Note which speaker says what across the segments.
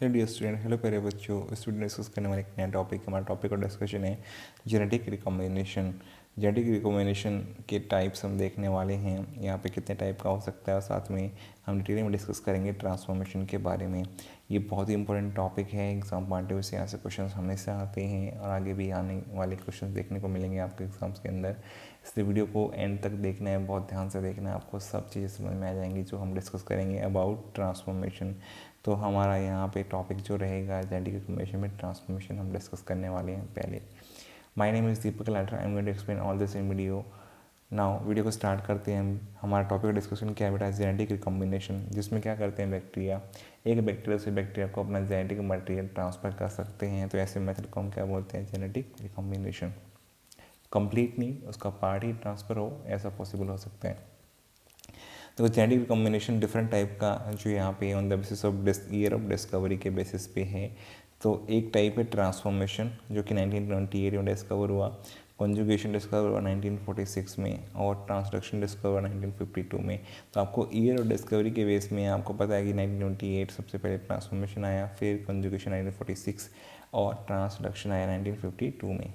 Speaker 1: Hello dear student, hello प्यारे बच्चों। Student discuss करने वाले एक नया टॉपिक, हमारा टॉपिक और डिस्कशन है जेनेटिक रिकॉम्बिनेशन। जेनेटिक रिकॉम्बिनेशन के टाइप्स हम देखने वाले हैं, यहाँ पे कितने टाइप का हो सकता है, और साथ में हम डिटेल में डिस्कस करेंगे ट्रांसफॉर्मेशन के बारे में। ये बहुत ही इंपॉर्टेंट टॉपिक है, एग्जाम पॉइंट ऑफ व्यू से यहाँ से क्वेश्चन हमेशा आते हैं और आगे भी आने वाले क्वेश्चन देखने को मिलेंगे आपके एग्जाम्स के अंदर। इसलिए वीडियो को एंड तक देखना है, बहुत ध्यान से देखना है, आपको सब चीज़ें समझ में आ जाएंगी जो हम डिस्कस करेंगे अबाउट ट्रांसफॉर्मेशन। तो हमारा यहाँ पे टॉपिक जो रहेगा जेनेटिक रिकॉम्बिनेशन में ट्रांसफॉर्मेशन हम डिस्कस करने वाले हैं। पहले my name is Deepak Lathar, I am going to explain all this in video. Now video को स्टार्ट करते हैं हम। हमारा टॉपिक का डिस्कशन क्या है बेटा, जेनेटिक रिकॉम्बिनेशन, जिसमें क्या करते हैं बैक्टीरिया एक बैक्टीरिया से बैक्टीरिया को अपना जेनेटिक मटेरियल ट्रांसफ़र कर सकते हैं। तो ऐसे मेथड को हम क्या बोलते हैं, जेनेटिक रिकॉम्बिनेशन। कंप्लीट नहीं, उसका पार्ट ही ट्रांसफ़र हो, ऐसा पॉसिबल हो सकता है। तो जेनेटिक रिकॉम्बिनेशन डिफरेंट टाइप का जो यहाँ पे on the basis of year of discovery के बेसिस पे है। तो एक टाइप है ट्रांसफॉर्मेशन जो कि 1928 में डिस्कवर हुआ, कॉन्जुगेशन डिस्कवर हुआ 1946 में, और ट्रांसडक्शन डिस्कवर हुआ 1952 में। तो आपको ईयर ऑफ डिस्कवरी के बेस में आपको पता है कि 1928 सबसे पहले ट्रांसफॉर्मेशन आया, फिर कॉन्जुगेशन 1946 और ट्रांसडक्शन आया 1952 में।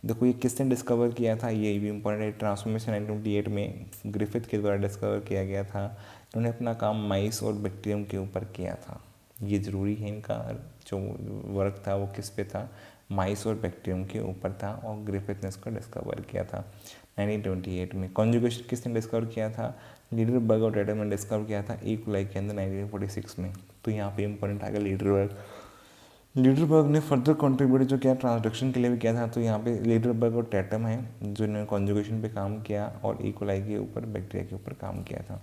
Speaker 1: देखो ये किसने डिस्कवर किया था, ये भी इम्पोर्टेंट है। ट्रांसफॉर्मेशन 1928 में ग्रिफिथ के द्वारा डिस्कवर किया गया था। इन्होंने अपना काम माइस और बैक्टीरियम के ऊपर किया था। ये ज़रूरी है, इनका जो वर्क था वो किस पे था, माइस और बैक्टीरियम के ऊपर था, और ग्रिफिथ ने इसको डिस्कवर किया था 1928 में। कॉन्जुगेशन किसने डिस्कवर किया था, लीडरबर्ग और टेटम ने डिस्कवर किया था ई कोलाई के अंदर 1946 में। तो यहाँ पे इंपॉर्टेंट आ गया लीडरबर्ग। लीडरबर्ग ने फर्दर कंट्रीब्यूट जो किया ट्रांसडक्शन के लिए भी किया था। तो यहाँ पे लीडरबर्ग और टैटम है जो इन्होंने कॉन्जुगेशन पे काम किया और इकोलाई के ऊपर बैक्टीरिया के ऊपर काम किया था।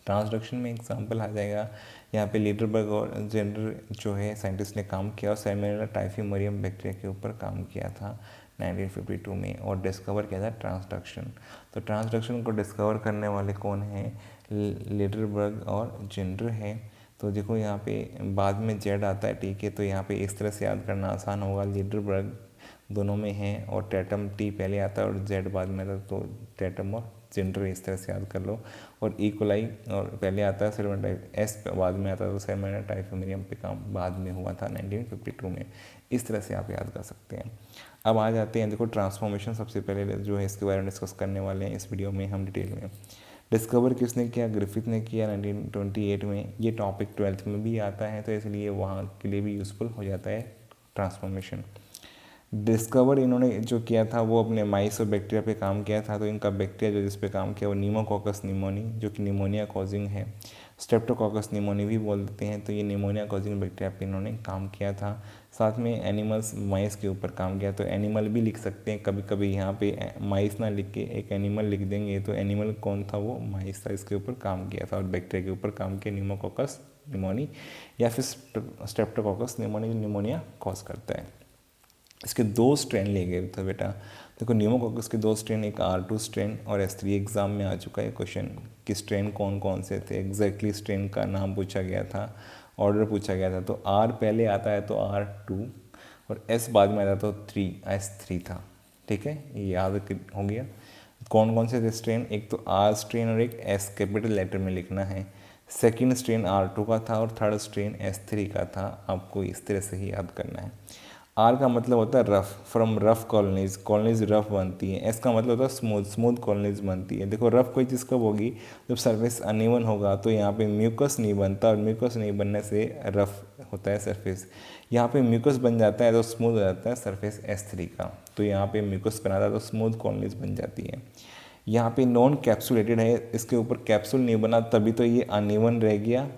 Speaker 1: ट्रांसडक्शन में एग्जांपल आ जाएगा, यहाँ पे लीडरबर्ग और जेंडर जो है साइंटिस्ट ने काम किया, और सैल्मोनेला टाइफीमोरियम बैक्टीरिया के ऊपर काम किया था 1952 में, और डिस्कवर किया था ट्रांसडक्शन। तो ट्रांसडक्शन को डिस्कवर करने वाले कौन हैं, लीडरबर्ग और जेंडर है। तो देखो यहाँ पे बाद में जेड आता है, ठीक है, तो यहाँ पे इस तरह से याद करना आसान होगा, लीडरबर्ग दोनों में है और टैटम टी पहले आता है और जेड बाद में आता है। तो टैटम और जेंडर इस तरह से याद कर लो। और इकोलाई और पहले आता है, सैल्मोनेला एस बाद में आता है, तो सैल्मोनेला टाइफीमोरियम पे काम बाद में हुआ था 1952 में। इस तरह से आप याद कर सकते हैं। अब आ जाते हैं, देखो ट्रांसफॉर्मेशन सबसे पहले जो है इसके बारे में डिस्कस करने वाले हैं इस वीडियो में हम डिटेल में। डिस्कवर किसने किया, ग्रिफिथ ने किया 1928 में। ये टॉपिक 12th में भी आता है, तो इसलिए वहाँ के लिए भी यूज़फुल हो जाता है ट्रांसफॉर्मेशन। डिस्कवर इन्होंने जो किया था वो अपने माइस और बैक्टीरिया पे काम किया था। तो इनका बैक्टीरिया जो जिस पे काम किया वो नीमोकोकस निमोनी, जो कि निमोनिया कॉजिंग है, स्ट्रेप्टोकोकस निमोनी भी बोल देते हैं। तो ये निमोनिया कॉजिंग बैक्टीरिया पे इन्होंने काम किया था। साथ में एनिमल्स माइस के ऊपर काम किया। तो एनिमल भी लिख सकते हैं, कभी कभी यहाँ पे माइस ना लिख के एक एनिमल लिख देंगे, तो एनिमल कौन था, वो माइस था, इसके ऊपर काम किया था। और बैक्टीरिया के ऊपर काम किया निमोकोकस निमोनी या फिर स्ट्रेप्टोकोकस निमोनी, निमोनिया कॉज करता है। इसके दो स्ट्रेन लिए गए थे बेटा। देखो न्यूमोकोकस के दो स्ट्रेन, एक R2 स्ट्रेन और S3। एग्जाम में आ चुका है क्वेश्चन कि स्ट्रेन कौन कौन से थे, एग्जैक्टली स्ट्रेन का नाम पूछा गया था, ऑर्डर पूछा गया था। तो R पहले आता है तो R2, और S बाद में आता तो 3, S3 था। ठीक है, ये याद हो गया। कौन कौन से थे स्ट्रेन, एक तो R स्ट्रेन और एक S कैपिटल लेटर में लिखना है। सेकेंड स्ट्रेन R2 का था और थर्ड स्ट्रेन S3 का था। आपको इस तरह से ही याद करना है। आर का मतलब होता है rough, from rough colonies, colonies rough बनती है। एस का मतलब होता है स्मूथ, स्मूथ कॉलोनीज बनती है। देखो रफ कोई चीज़ कब होगी, जब सरफेस अनइवन होगा, तो यहाँ पे म्यूकस नहीं बनता, और म्यूकस नहीं बनने से रफ होता है सरफेस। यहाँ पे म्यूकस बन जाता है तो स्मूथ हो जाता है सरफेस S3 का। तो यहाँ पे म्यूकस बनाता है तो स्मूथ कॉलोनीज बन जाती है। यहाँ पे नॉन कैप्सुलेटेड है, इसके ऊपर कैप्सूल नहीं बना, तभी तो ये अनइवन रह गया।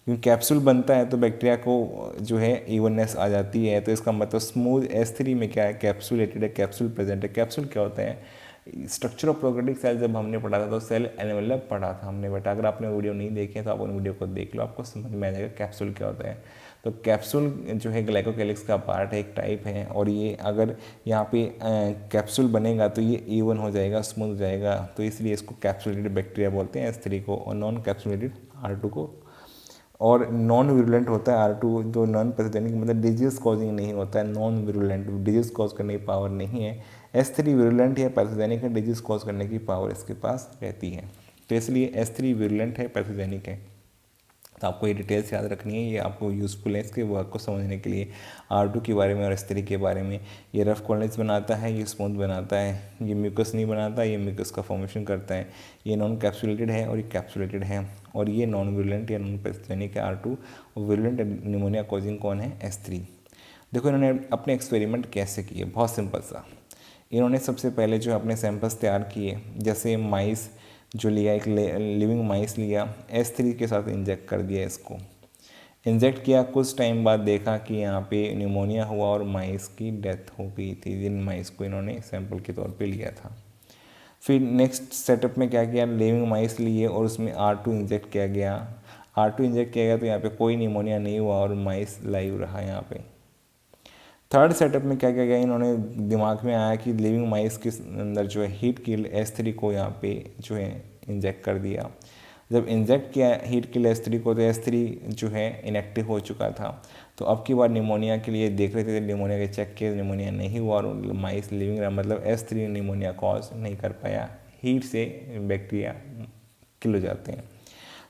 Speaker 1: क्योंकि कैप्सूल बनता है तो बैक्टीरिया को जो है इवननेस आ जाती है। तो इसका मतलब स्मूथ S3 में क्या है, कैप्सुलेटेड है, कैप्सूल प्रेजेंट है। कैप्सूल क्या होता है, स्ट्रक्चर ऑफ प्रोकैरियोटिक सेल जब हमने पढ़ा था तो सेल एनवेलप पढ़ा था हमने बेटा। अगर आपने वीडियो नहीं देखे तो आप उन वीडियो को देख लो, आपको समझ में आ जाएगा कैप्सूल क्या होता है। तो कैप्सूल जो है ग्लाइकोकैलिक्स का पार्ट है, एक टाइप है, और ये अगर यहाँ पे कैप्सूल बनेगा तो ये इवन हो जाएगा, स्मूथ हो जाएगा। तो इसलिए इसको कैप्सुलेटेड बैक्टीरिया बोलते हैं S3 को, और नॉन कैप्सुलेटेड R2 को। और नॉन विरुलेंट होता है R2, जो नॉन पैथोजेनिक मतलब डिजीज कॉजिंग नहीं होता है, नॉन विरुलेंट, डिजीज कॉज करने की पावर नहीं है। S3 विरुलेंट है, पैथोजेनिक है, डिजीज कॉज करने की पावर इसके पास रहती है। तो इसलिए S3 विरुलेंट है, पैथोजेनिक है। तो आपको ये डिटेल्स याद रखनी है, ये आपको यूज़फुल है इसके वर्क को समझने के लिए। R2 के बारे में और S3 के बारे में, ये रफ कॉर्नर्स बनाता है, ये स्मूथ बनाता है, ये म्यूकस नहीं बनाता, ये म्यूकस का फॉर्मेशन करता है, ये नॉन कैप्सुलेटेड है और ये कैप्सुलेटेड है, और ये नॉन विरुलेंट या नॉन पैथोजेनिक है R2, और विरुलेंट निमोनिया कॉजिंग कौन है? S3। देखो इन्होंने अपने एक्सपेरिमेंट कैसे किए, बहुत सिंपल सा। इन्होंने सबसे पहले जो अपने सैंपल्स तैयार किए, जैसे माइस जो लिया, एक लिविंग माइस लिया, S3 के साथ इंजेक्ट कर दिया, इसको इंजेक्ट किया, कुछ टाइम बाद देखा कि यहाँ पे निमोनिया हुआ और माइस की डेथ हो गई थी, जिन माइस को इन्होंने सैंपल के तौर पे लिया था। फिर नेक्स्ट सेटअप में क्या किया, लिविंग माइस लिए और उसमें R2 इंजेक्ट किया गया। R2 इंजेक्ट किया गया तो यहाँ पे कोई निमोनिया नहीं हुआ और माइस लाइव रहा यहाँ पे। थर्ड सेटअप में क्या किया गया, इन्होंने दिमाग में आया कि लिविंग माइस के अंदर जो है हीट किल S3 को यहाँ पे जो है इंजेक्ट कर दिया। जब इंजेक्ट किया हीट किल S3 को, तो S3 जो है इनएक्टिव हो चुका था। तो अब की बार निमोनिया के लिए देख रहे थे, निमोनिया के चेक किए, निमोनिया नहीं हुआ और माइस लिविंग रहा, मतलब S3 निमोनिया कॉज नहीं कर पाया, हीट से बैक्टीरिया किल हो जाते हैं।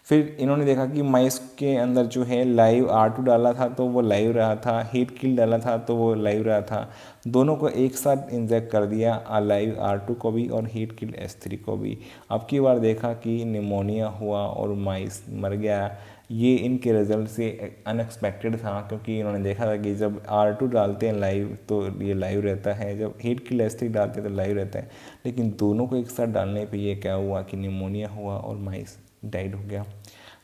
Speaker 1: फिर इन्होंने देखा कि माइस के अंदर जो है लाइव R2 डाला था तो वो लाइव रहा था, हीट किल डाला था तो वो लाइव रहा था, दोनों को एक साथ इंजेक्ट कर दिया, लाइव R2 को भी और हीट किल S3 को भी। अब की बार देखा कि निमोनिया हुआ और माइस मर गया। ये इनके रिजल्ट से अनएक्सपेक्टेड था, क्योंकि इन्होंने देखा था कि जब R2 डालते हैं लाइव तो ये लाइव रहता है, जब हीट किल S3 डालते हैं तो लाइव रहता है, लेकिन दोनों को एक साथ डालने पे ये क्या हुआ कि निमोनिया हुआ और माइस डाइड हो गया।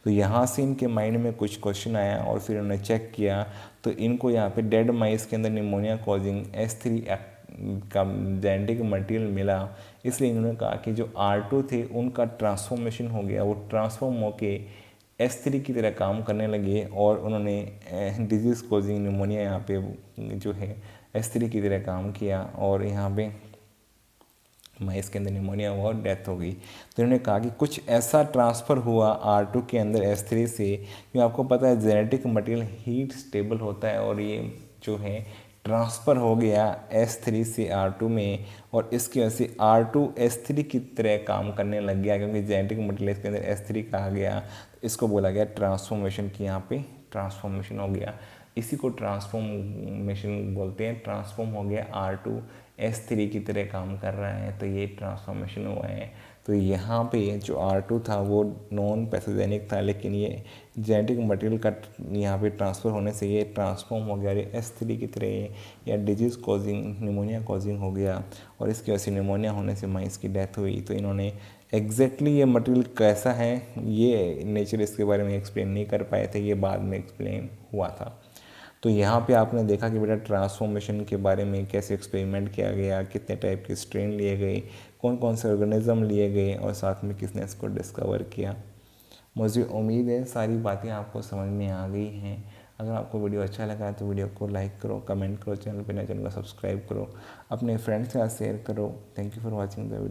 Speaker 1: तो यहाँ से इनके माइंड में कुछ क्वेश्चन आया और फिर उन्होंने चेक किया तो इनको यहाँ पे डेड माइस के अंदर निमोनिया कॉजिंग S3 का जेनेटिक मटेरियल मिला। इसलिए इन्होंने कहा कि जो R2 थे उनका ट्रांसफॉर्मेशन हो गया, वो ट्रांसफॉर्म होके S3 की तरह काम करने लगे और उन्होंने डिजीज़ कॉजिंग निमोनिया यहाँ पे जो है S3 की तरह काम किया और यहाँ पे माइस के अंदर निमोनिया हुआ और डेथ हो गई। तो इन्होंने कहा कि कुछ ऐसा ट्रांसफ़र हुआ R2 के अंदर S3 से, क्योंकि आपको पता है जेनेटिक मटेरियल हीट स्टेबल होता है और ये जो है ट्रांसफ़र हो गया S3 से R2 में, और इसकी वजह से R2 S3 की तरह काम करने लग गया, क्योंकि जेनेटिक मटेरियल के अंदर S3 कहा गया, तो इसको बोला गया ट्रांसफॉर्मेशन की, यहाँ पे ट्रांसफॉर्मेशन हो गया। इसी को ट्रांसफॉर्मेशन बोलते हैं, ट्रांसफॉर्म हो गया R2 S3 की तरह काम कर रहा है, तो ये ट्रांसफॉर्मेशन हुआ है। तो यहाँ पे जो R2 था वो नॉन पैथोजेनिक था, लेकिन ये जेनेटिक मटेरियल का यहाँ पे ट्रांसफ़र होने से ये ट्रांसफॉर्म हो गया, S3 की तरह या डिजीज़ कॉजिंग निमोनिया कॉजिंग हो गया, और इसकी वजह से निमोनिया होने से माइस की डेथ हुई। तो इन्होंने एग्जैक्टली ये मटेरियल कैसा है, ये नेचर इसके बारे में एक्सप्लेन नहीं कर पाए थे, ये बाद में एक्सप्लेन हुआ था। तो यहाँ पे आपने देखा कि बेटा ट्रांसफॉर्मेशन के बारे में कैसे एक्सपेरिमेंट किया गया, कितने टाइप के स्ट्रेन लिए गए, कौन कौन से ऑर्गेनिज्म लिए गए और साथ में किसने इसको डिस्कवर किया। मुझे उम्मीद है सारी बातें आपको समझ में आ गई हैं। अगर आपको वीडियो अच्छा लगा तो वीडियो को लाइक करो, कमेंट करो, चैनल पर नए चैनल को सब्सक्राइब करो, अपने फ्रेंड्स के साथ शेयर करो। Thank you for watching the video.